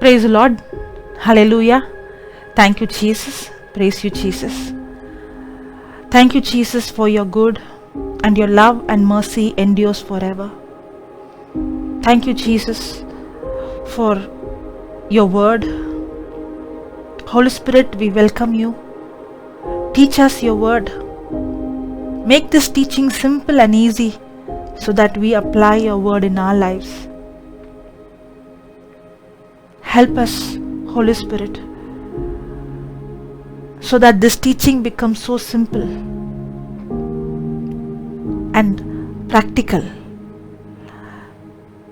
Praise the Lord. Hallelujah. Thank you, Jesus. Praise you, Jesus. Thank you, Jesus, for your good, and your love and mercy endures forever. Thank you, Jesus, for your word. Holy Spirit, we welcome you. Teach us your word. Make this teaching simple and easy so that we apply your word in our lives. Help us, Holy Spirit, so that this teaching becomes so simple and practical.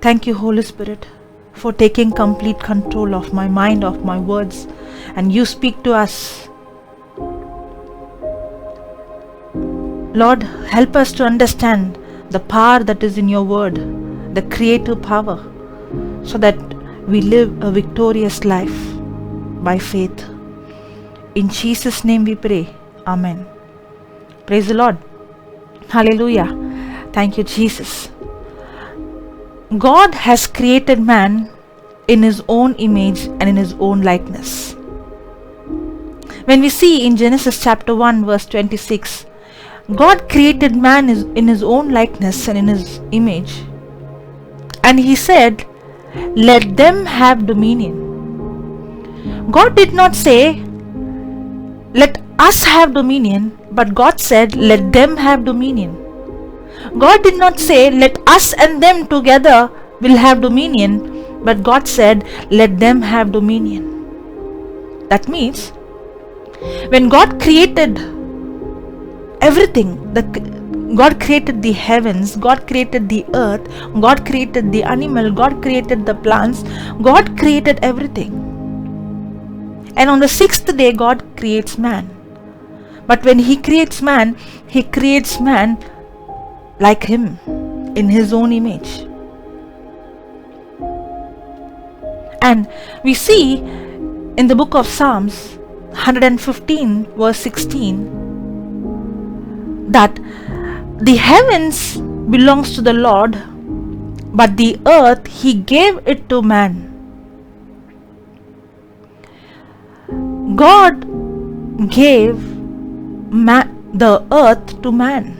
Thank you, Holy Spirit, for taking complete control of my mind, of my words, and you speak to us. Lord, help us to understand the power that is in your word, the creative power, so that we live a victorious life by faith. In Jesus' name we pray. Amen. Praise the Lord. Hallelujah. Thank you, Jesus. God has created man in his own image and in his own likeness. When we see in Genesis chapter 1 verse 26, God created man in his own likeness and in his image. And he said, let them have dominion. God did not say, let us have dominion, but God said, let them have dominion. God did not say, let us and them together will have dominion, but God said, let them have dominion. That means, when God created everything, God created the heavens, God created the earth, God created the animal, God created the plants, God created everything. And on the sixth day, God creates man. But when he creates man like him, in his own image. And we see in the book of Psalms 115 verse 16 that the heavens belongs to the Lord, but the earth he gave it to man. God gave the earth to man.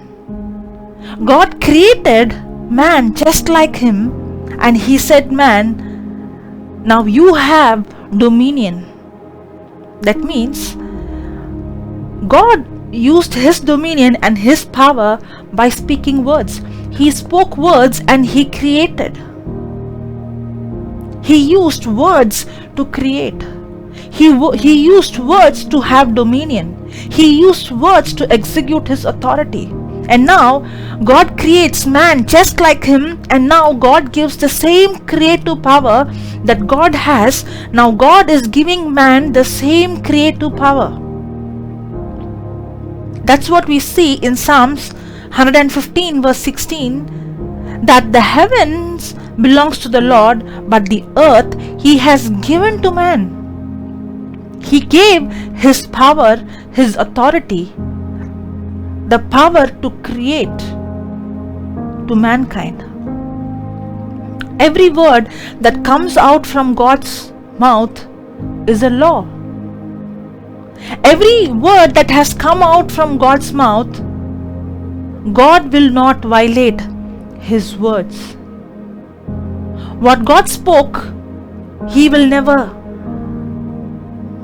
God created man just like him, and he said, man, now you have dominion. That means God used his dominion and his power by speaking words. He spoke words and he created. He used words to create. He used words to have dominion. He used words to execute his authority. And now God creates man just like him, and now God gives the same creative power that God has. Now God is giving man the same creative power. That's what we see in Psalms 115 verse 16, that the heavens belongs to the Lord, but the earth he has given to man. He gave his power, his authority, the power to create to mankind. Every word that comes out from God's mouth is a law. Every word that has come out from God's mouth, God will not violate his words. What God spoke, he will never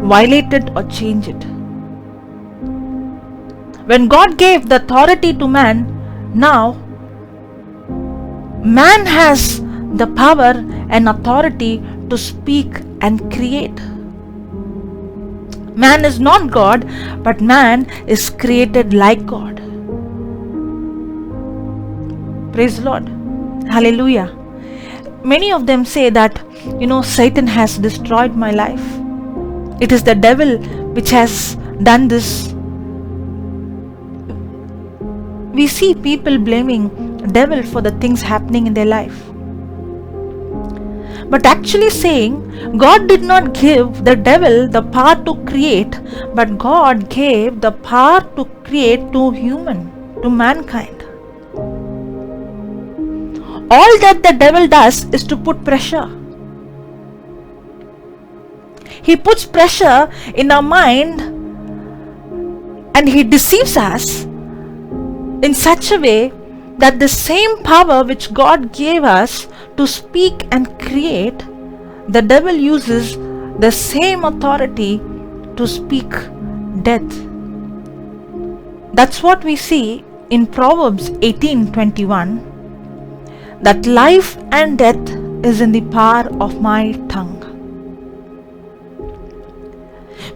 violate it or change it. When God gave the authority to man, now man has the power and authority to speak and create. Man is not God, but man is created like God. Praise the Lord. Hallelujah. Many of them say that, Satan has destroyed my life. It is the devil which has done this. We see people blaming the devil for the things happening in their life. But actually saying, God did not give the devil the power to create, but God gave the power to create to mankind. All that the devil does is to put pressure. He puts pressure in our mind and he deceives us in such a way that the same power which God gave us to speak and create, the devil uses the same authority to speak death. That's what we see in Proverbs 18:21, that life and death is in the power of my tongue.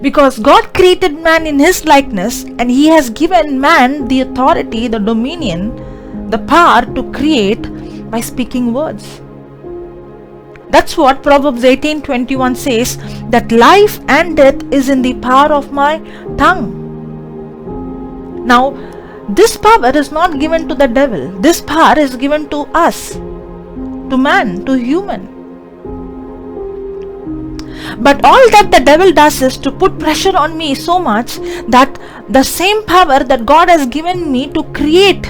Because God created man in his likeness, and he has given man the authority, the dominion, the power to create by speaking words. That's what Proverbs 18:21 says, that life and death is in the power of my tongue. Now, this power is not given to the devil. This power is given to us, to man, to human. But all that the devil does is to put pressure on me so much that the same power that God has given me to create,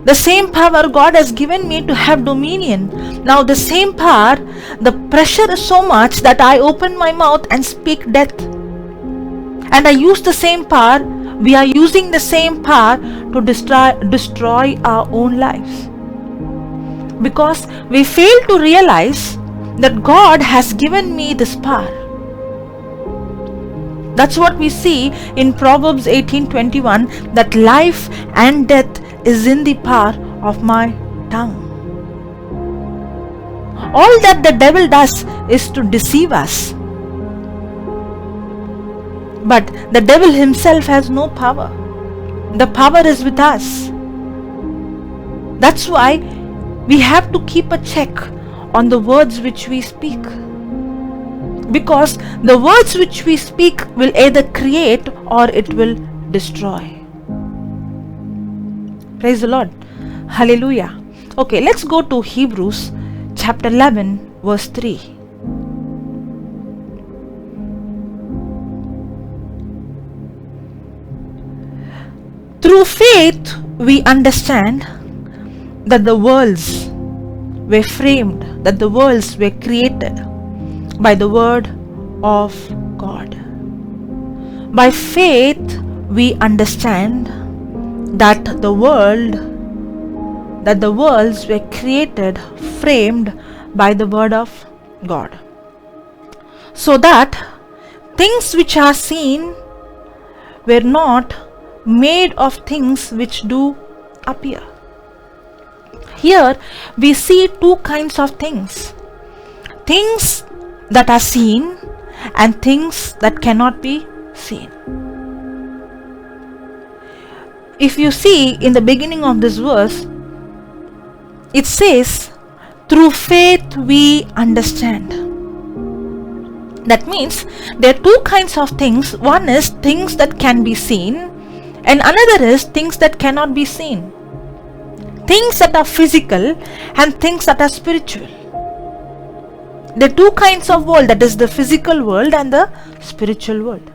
the same power God has given me to have dominion, now the same power, the pressure is so much that I open my mouth and speak death. And I use the same power, we are using the same power to destroy our own lives. Because we fail to realize that God has given me this power. That's what we see in Proverbs 18:21, that life and death is in the power of my tongue. All that the devil does is to deceive us. But the devil himself has no power. The power is with us. That's why we have to keep a check on the words which we speak. Because the words which we speak will either create or it will destroy. Praise the Lord. Hallelujah. Okay, let's go to Hebrews chapter 11 verse 3. Through faith we understand that the worlds were framed, that the worlds were created by the word of God. By faith we understand that the worlds were created, framed by the word of God. So that things which are seen were not made of things which do appear. Here we see two kinds of things. Things that are seen and things that cannot be seen. If you see in the beginning of this verse, it says, through faith we understand. That means there are two kinds of things. One is things that can be seen, and another is things that cannot be seen. Things that are physical and things that are spiritual. There are two kinds of world, that is the physical world and the spiritual world.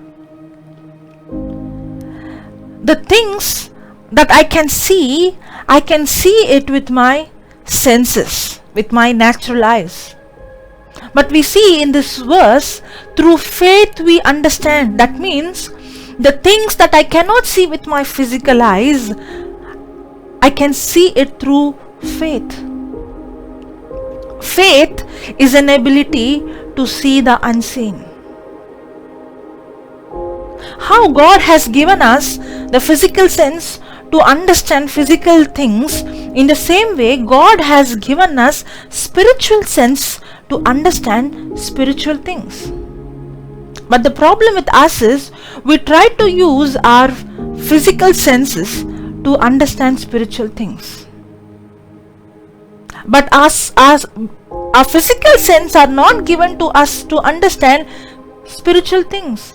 The things that I can see it with my senses, with my natural eyes. But we see in this verse, through faith we understand. That means the things that I cannot see with my physical eyes, I can see it through faith. Faith is an ability to see the unseen. How God has given us the physical sense to understand physical things, in the same way God has given us spiritual sense to understand spiritual things. But the problem with us is we try to use our physical senses to understand spiritual things. But our physical sense are not given to us to understand spiritual things.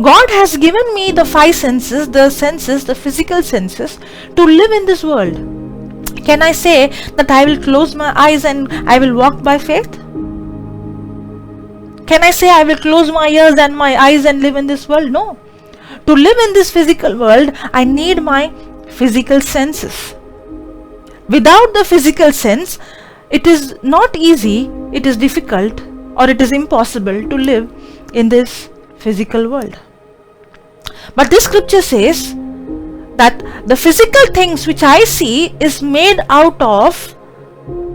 God has given me the five senses, the physical senses, to live in this world. Can I say that I will close my eyes and I will walk by faith? Can I say I will close my ears and my eyes and live in this world? No. To live in this physical world, I need my physical senses. Without the physical sense, it is not easy, it is difficult or it is impossible to live in this physical world. But this scripture says that the physical things which I see is made out of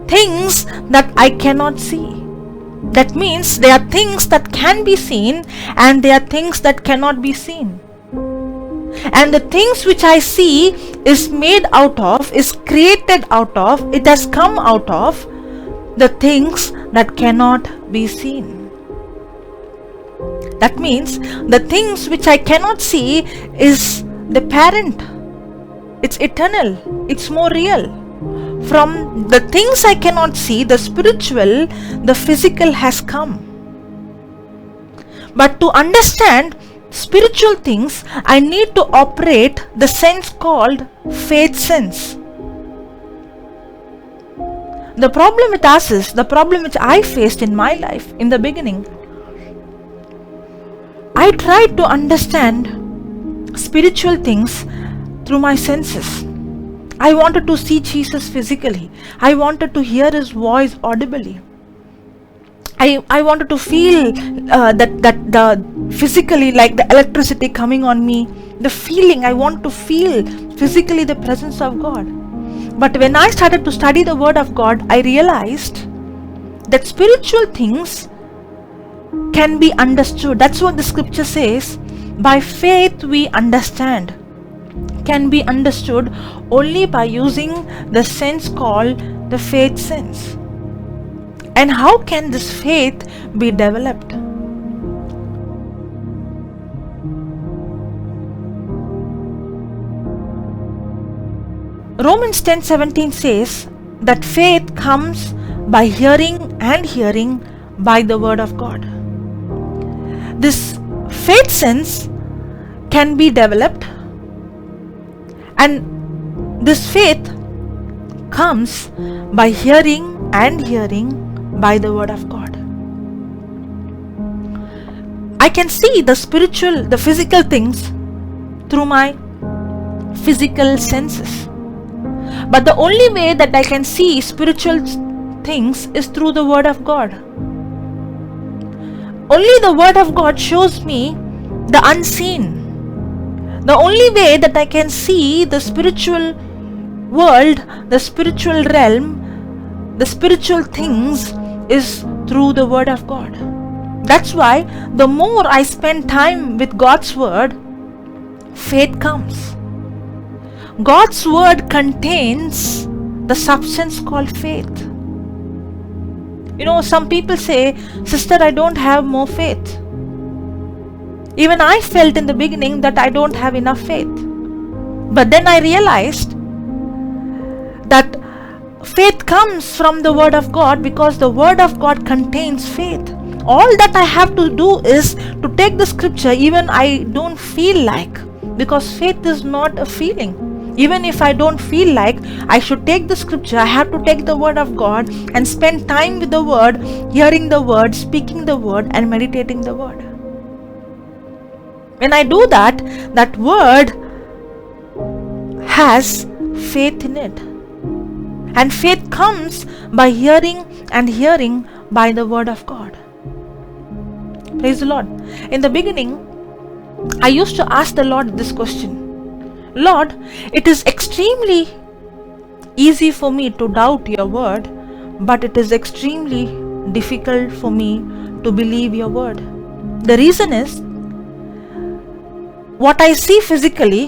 things that I cannot see. That means there are things that can be seen and there are things that cannot be seen. And the things which I see is made out of, is created out of, it has come out of the things that cannot be seen. That means the things which I cannot see is the parent. It's eternal. It's more real. From the things I cannot see, the spiritual, the physical has come. But to understand spiritual things, I need to operate the sense called faith sense. The problem with us is, the problem which I faced in my life in the beginning, I tried to understand spiritual things through my senses. I wanted to see Jesus physically. I wanted to hear His voice audibly. I wanted to feel that the physically, like the electricity coming on me, the feeling. I want to feel physically the presence of God. But when I started to study the Word of God, I realized that spiritual things can be understood. That's what the scripture says. By faith we understand. Can be understood only by using the sense called the faith sense. And how can this faith be developed? Romans 10:17 says that faith comes by hearing and hearing by the Word of God. This faith sense can be developed, and this faith comes by hearing and hearing by the Word of God. I can see the spiritual, the physical things through my physical senses. But the only way that I can see spiritual things is through the Word of God. Only the Word of God shows me the unseen. The only way that I can see the spiritual world, the spiritual realm, the spiritual things is through the Word of God. That's why the more I spend time with God's Word, faith comes. God's Word contains the substance called faith. You know, some people say, "Sister, I don't have more faith." Even I felt in the beginning that I don't have enough faith. But then I realized that faith comes from the Word of God, because the Word of God contains faith. All that I have to do is to take the scripture even I don't feel like, because faith is not a feeling. Even if I don't feel like I should take the scripture, I have to take the Word of God and spend time with the Word, hearing the Word, speaking the Word, and meditating the Word. When I do that, that Word has faith in it. And faith comes by hearing and hearing by the Word of God. Praise the Lord. In the beginning, I used to ask the Lord this question: Lord, it is extremely easy for me to doubt your Word, but it is extremely difficult for me to believe your Word. The reason is, what I see physically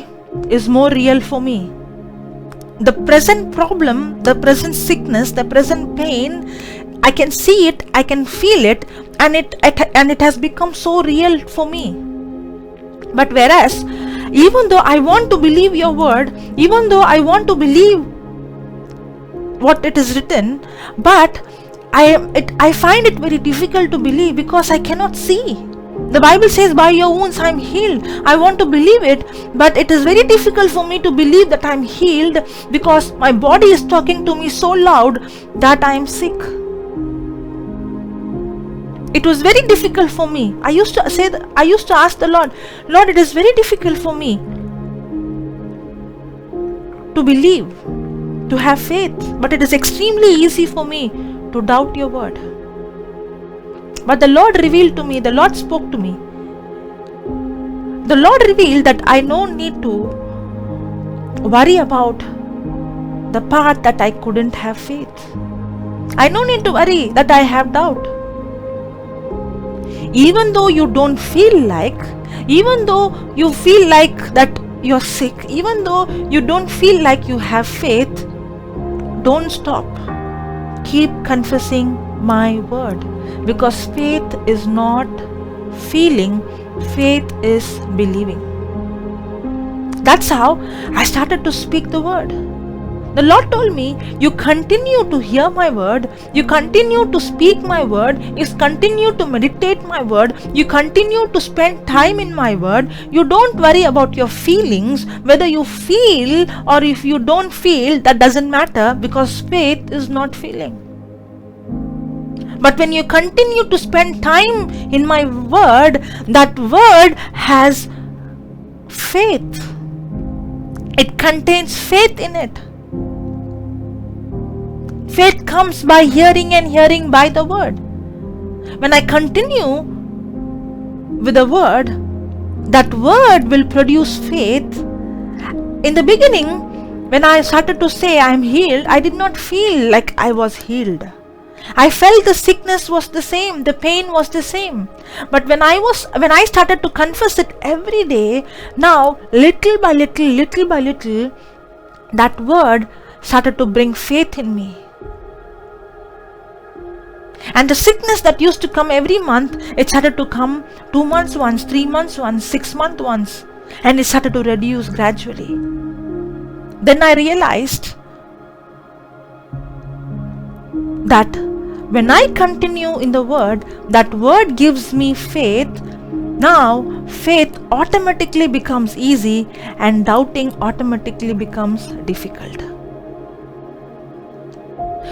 is more real for me. The present problem, the present sickness, the present pain, I can see it, I can feel it, and it has become so real for me. But whereas, even though I want to believe your Word, even though I want to believe what it is written, but I find it very difficult to believe because I cannot see. The Bible says, by your wounds I am healed. I want to believe it, but it is very difficult for me to believe that I am healed, because my body is talking to me so loud that I am sick. It was very difficult for me. I used to ask the Lord, Lord, it is very difficult for me to believe, to have faith, but it is extremely easy for me to doubt your Word. But the Lord revealed to me, the Lord spoke to me. The Lord revealed that I no need to worry about the part that I couldn't have faith. I no need to worry that I have doubt. Even though you don't feel like, even though you feel like that you're sick, even though you don't feel like you have faith, don't stop. Keep confessing my word, because faith is not feeling, faith is believing. That's how I started to speak the word. The Lord told me, you continue to hear my word, you continue to speak my word, you continue to meditate my word, you continue to spend time in my word. You don't worry about your feelings, whether you feel or if you don't feel, that doesn't matter, because faith is not feeling. But when you continue to spend time in my word, that word has faith. It contains faith in it. Faith comes by hearing and hearing by the word. When I continue with the word, that word will produce faith. In the beginning, when I started to say I am healed, I did not feel like I was healed. I felt the sickness was the same, the pain was the same. But when I started to confess it every day, now little by little, that word started to bring faith in me. And the sickness that used to come every month, it started to come 2 months once, 3 months once, 6 months once, and it started to reduce gradually. Then I realized that when I continue in the word, that word gives me faith. Now faith automatically becomes easy and doubting automatically becomes difficult.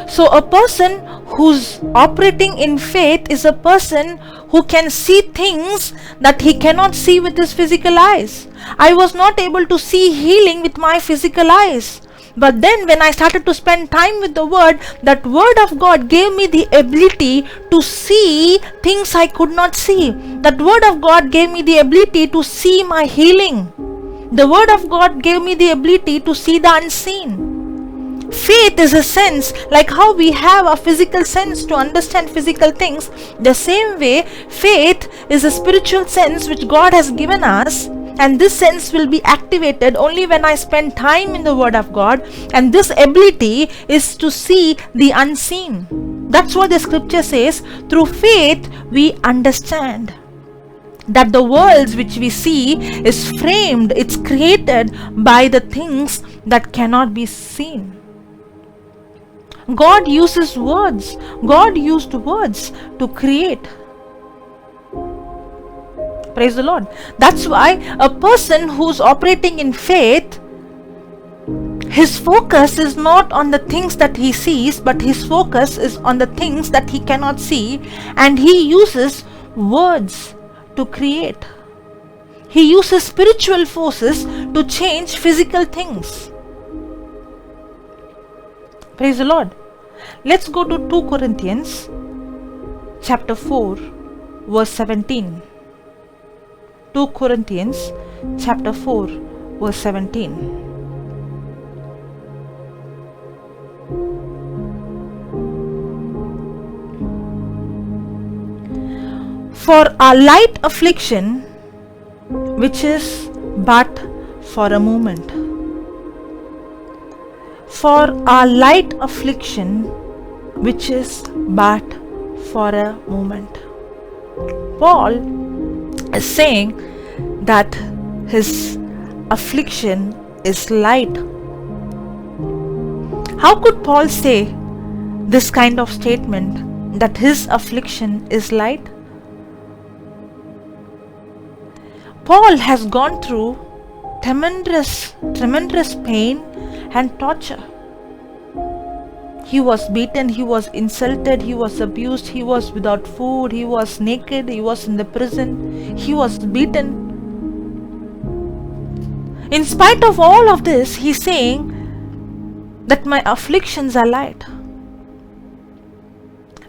So a person who's operating in faith is a person who can see things that he cannot see with his physical eyes. I was not able to see healing with my physical eyes. But then when I started to spend time with the word, that word of God gave me the ability to see things I could not see. That word of God gave me the ability to see my healing. The word of God gave me the ability to see the unseen. Faith is a sense, like how we have a physical sense to understand physical things. The same way, faith is a spiritual sense which God has given us, and this sense will be activated only when I spend time in the word of God, and this ability is to see the unseen. That's what the scripture says. Through faith we understand that the worlds which we see is framed, it's created by the things that cannot be seen. God uses words. God used words to create. Praise the Lord. That's why a person who's operating in faith, his focus is not on the things that he sees, but his focus is on the things that he cannot see, and he uses words to create. He uses spiritual forces to change physical things. Praise the Lord. Let's go to 2 Corinthians chapter 4 verse 17. 2 Corinthians chapter 4 verse 17. For our light affliction, which is but for a moment. For our light affliction, which is but for a moment. Paul is saying that his affliction is light. How could Paul say this kind of statement, that his affliction is light? Paul has gone through tremendous pain and torture. He was beaten, he was insulted, he was abused, he was without food, he was naked, he was in the prison, he was beaten. In spite of all of this, he's saying that my afflictions are light.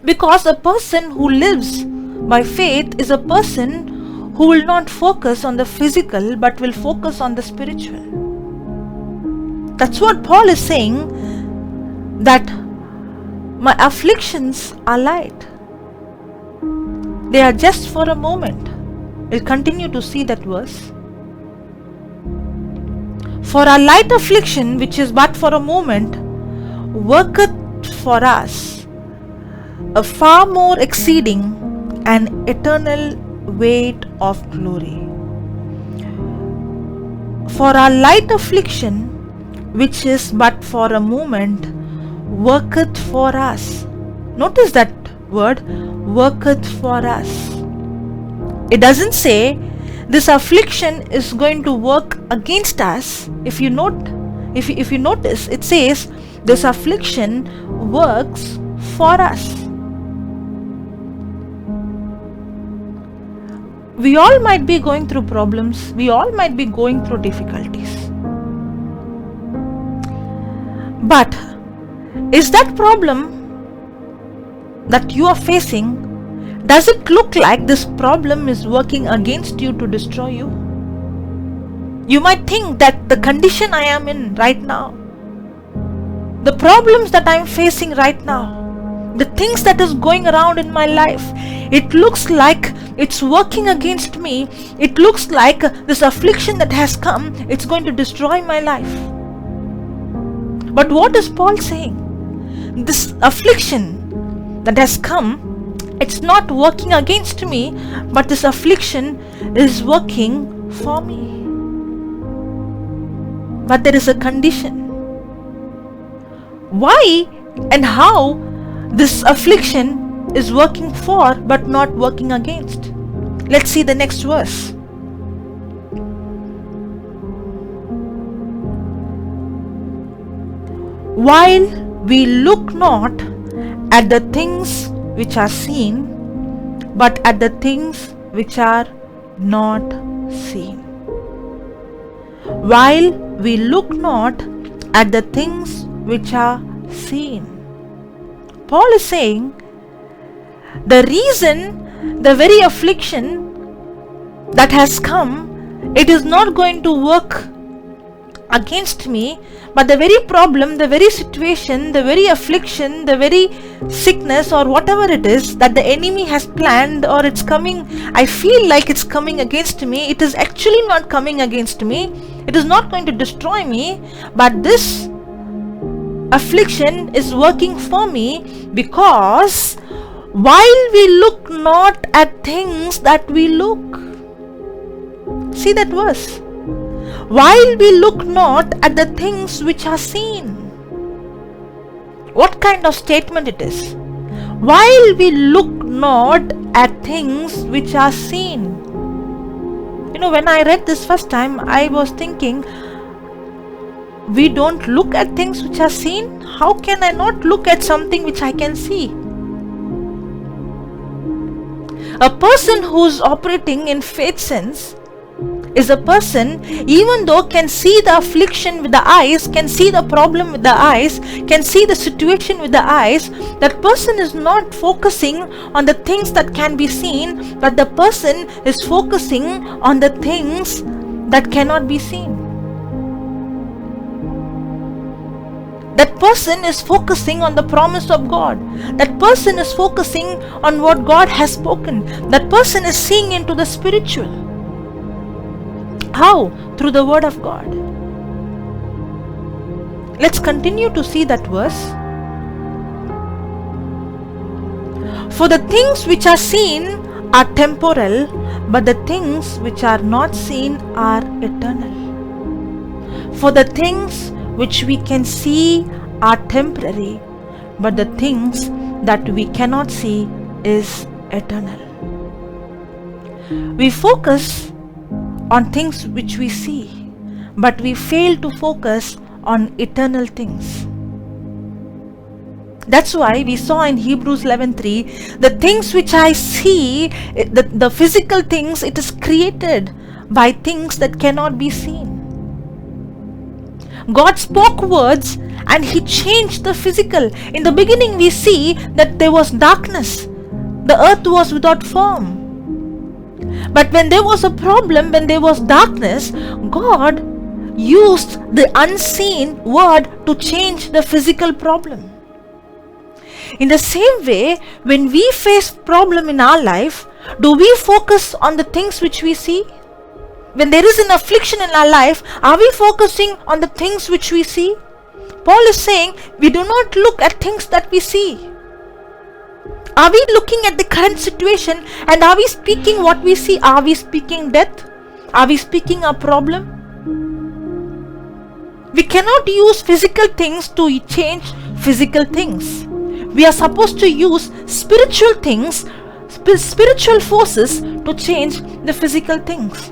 Because a person who lives by faith is a person who will not focus on the physical but will focus on the spiritual. That's what Paul is saying, that my afflictions are light. They are just for a moment. We'll continue to see that verse. For our light affliction, which is but for a moment, worketh for us a far more exceeding and eternal weight of glory. For our light affliction, which is but for a moment, worketh for us. Notice that word, worketh for us. It doesn't say this affliction is going to work against us. If you notice, it says this affliction works for us. We all might be going through problems. We all might be going through difficulties. But is that problem that you are facing, does it look like this problem is working against you to destroy you? You might think that the condition I am in right now, the problems that I am facing right now, the things that is going around in my life, it looks like it's working against me. It looks like this affliction that has come, it's going to destroy my life. But what is Paul saying? This affliction that has come, it's not working against me, but this affliction is working for me. But there is a condition. Why and how this affliction is working for but not working against? Let's see the next verse. While we look not at the things which are seen, but at the things which are not seen. While we look not at the things which are seen. Paul is saying the reason, the very affliction that has come, it is not going to work against me, but the very problem, the very situation, the very affliction, the very sickness or whatever it is that the enemy has planned, or it's coming, I feel like it's coming against me, it is actually not coming against me. It is not going to destroy me, but this affliction is working for me, because while we look not at things that we look. See that verse? While we look not at the things which are seen. What kind of statement it is? While we look not at things which are seen. You know, when I read this first time, I was thinking, we don't look at things which are seen? How can I not look at something which I can see? A person who's operating in faith sense is a person, even though can see the affliction with the eyes, can see the problem with the eyes, can see the situation with the eyes, that person is not focusing on the things that can be seen, but the person is focusing on the things that cannot be seen. That person is focusing on the promise of God. That person is focusing on what God has spoken. That person is seeing into the spiritual. How? Through the word of God. Let's continue to see that verse. For the things which are seen are temporal, but the things which are not seen are eternal. For the things which we can see are temporary, but the things that we cannot see is eternal. We focus on things which we see, but we fail to focus on eternal things. That's why we saw in Hebrews 11:3, the things which I see, the physical things, it is created by things that cannot be seen. God spoke words and He changed the physical. In the beginning we see that there was darkness. the earth was without form. But when there was a problem, when there was darkness, God used the unseen word to change the physical problem. In the same way, when we face problem in our life, do we focus on the things which we see? When there is an affliction in our life, are we focusing on the things which we see? Paul is saying we do not look at things that we see. Are we looking at the current situation and are we speaking what we see? Are we speaking death? Are we speaking a problem? We cannot use physical things to change physical things. We are supposed to use spiritual things, spiritual forces to change the physical things.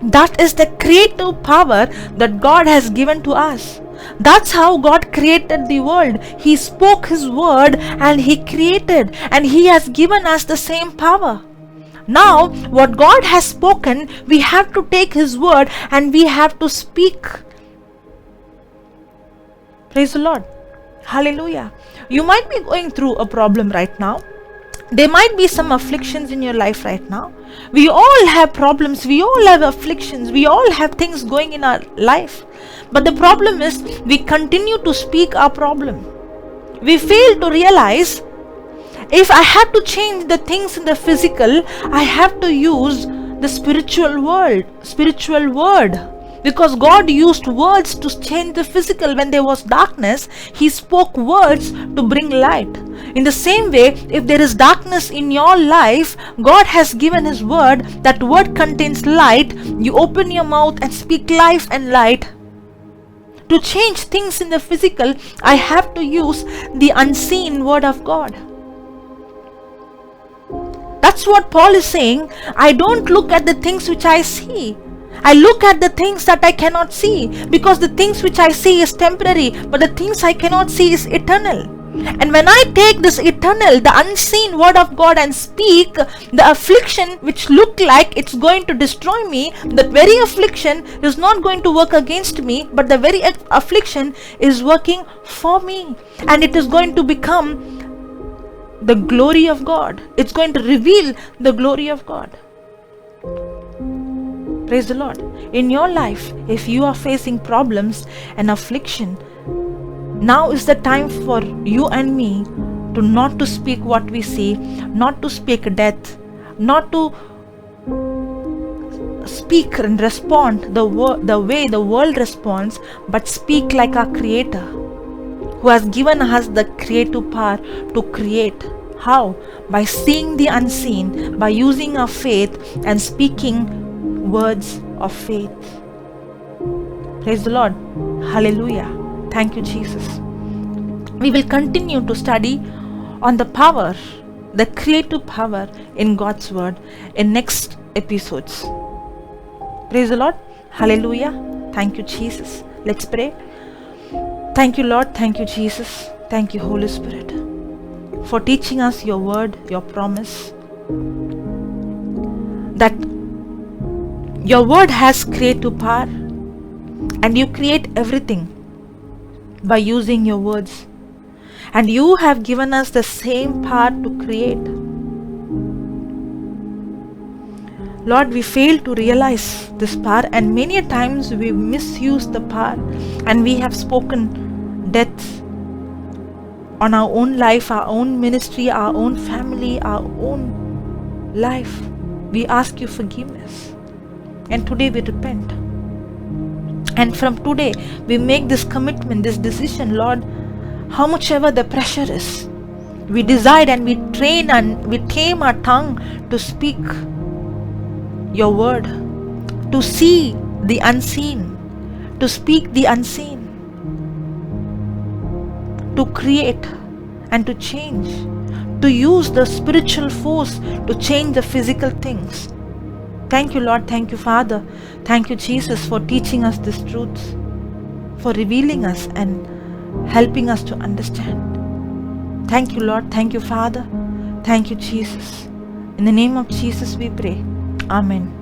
That is the creative power that God has given to us. That's how God created the world. He spoke His word and He created, and He has given us the same power. Now, what God has spoken, we have to take His word and we have to speak. Praise the Lord. Hallelujah. You might be going through a problem right now. There might be some afflictions in your life right now. We all have problems. We all have afflictions. We all have things going in our life. But the problem is we continue to speak our problem. We fail to realize if I have to change the things in the physical, I have to use the spiritual word. Because God used words to change the physical. When there was darkness, He spoke words to bring light. In the same way, if there is darkness in your life, God has given His word. That word contains light. You open your mouth and speak life and light. To change things in the physical, I have to use the unseen word of God. That's what Paul is saying. I don't look at the things which I see. I look at the things that I cannot see, because the things which I see is temporary, but the things I cannot see is eternal. And when I take this eternal, the unseen word of God and speak, the affliction which looked like it's going to destroy me, that very affliction is not going to work against me, but the very affliction is working for me. And it is going to become the glory of God. It's going to reveal the glory of God. Praise the Lord. In your life, if you are facing problems and affliction, now is the time for you and me to not to speak what we see, not to speak death, not to speak and respond the way the world responds, but speak like our Creator, who has given us the creative power to create. How? By seeing the unseen, by using our faith and speaking words of faith. Praise the Lord. Hallelujah. Thank you, Jesus. We will continue to study on the power, the creative power in God's word in next episodes. Praise the Lord. Hallelujah. Thank you, Jesus. Let's pray. Thank you, Lord. Thank you, Jesus. Thank you, Holy Spirit, for teaching us your word, your promise, that your word has creative power, and you create everything by using your words. And you have given us the same power to create. Lord, we fail to realize this power, and many times we misuse the power, and we have spoken death on our own life, our own ministry, our own family, our own life. We ask you forgiveness. And today we repent. And from today we make this commitment, this decision, Lord, how much ever the pressure is, we decide and we train and we tame our tongue to speak your word, to see the unseen, to speak the unseen, to create and to change, to use the spiritual force to change the physical things. Thank you, Lord. Thank you, Father. Thank you, Jesus, for teaching us these truths, for revealing us and helping us to understand. Thank you, Lord. Thank you, Father. Thank you, Jesus. In the name of Jesus we pray. Amen.